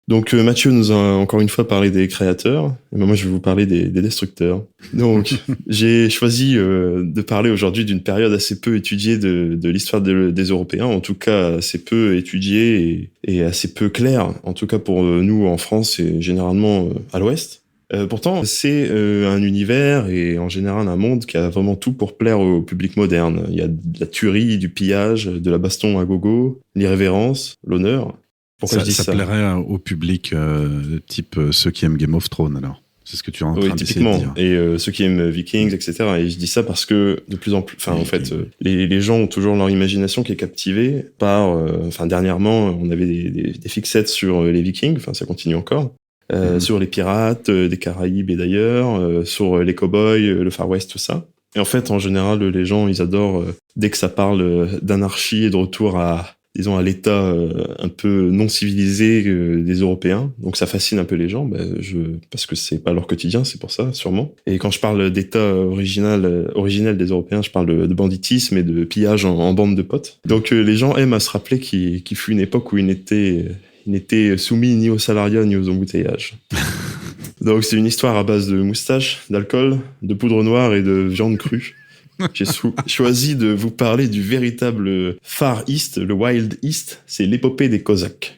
Donc Mathieu nous a encore une fois parlé des créateurs, et ben moi je vais vous parler des destructeurs. Donc j'ai choisi de parler aujourd'hui d'une période assez peu étudiée de l'histoire des Européens, en tout cas assez peu étudiée et assez peu claire, en tout cas pour nous en France et généralement à l'Ouest. Pourtant, c'est un univers et en général un monde qui a vraiment tout pour plaire au public moderne. Il y a de la tuerie, du pillage, de la baston à gogo, l'irrévérence, l'honneur. Pourquoi je dis Ça ça? plairait au public type ceux qui aiment Game of Thrones, alors. C'est ce que tu es en Oui, train d'essayer de typiquement. dire. Et ceux qui aiment Vikings, etc. Et je dis ça parce que de plus en plus, enfin, en fait, les gens ont toujours leur imagination qui est captivée par, enfin, dernièrement, on avait des fixettes sur les Vikings, enfin, ça continue encore, sur les pirates des Caraïbes et d'ailleurs, sur les cow-boys, le Far West, tout ça. Et en fait, en général, les gens, ils adorent dès que ça parle d'anarchie et de retour à, disons, à l'état un peu non civilisé des Européens. Donc ça fascine un peu les gens, parce que c'est pas leur quotidien, c'est pour ça, sûrement. Et quand je parle d'état originel des Européens, je parle de banditisme et de pillage en bande de potes. Donc les gens aiment à se rappeler qu'il fut une époque où ils n'étaient soumis ni au salariat ni aux embouteillages. Donc c'est une histoire à base de moustaches, d'alcool, de poudre noire et de viande crue. J'ai choisi de vous parler du véritable Far East, le Wild East, c'est l'épopée des Cosaques.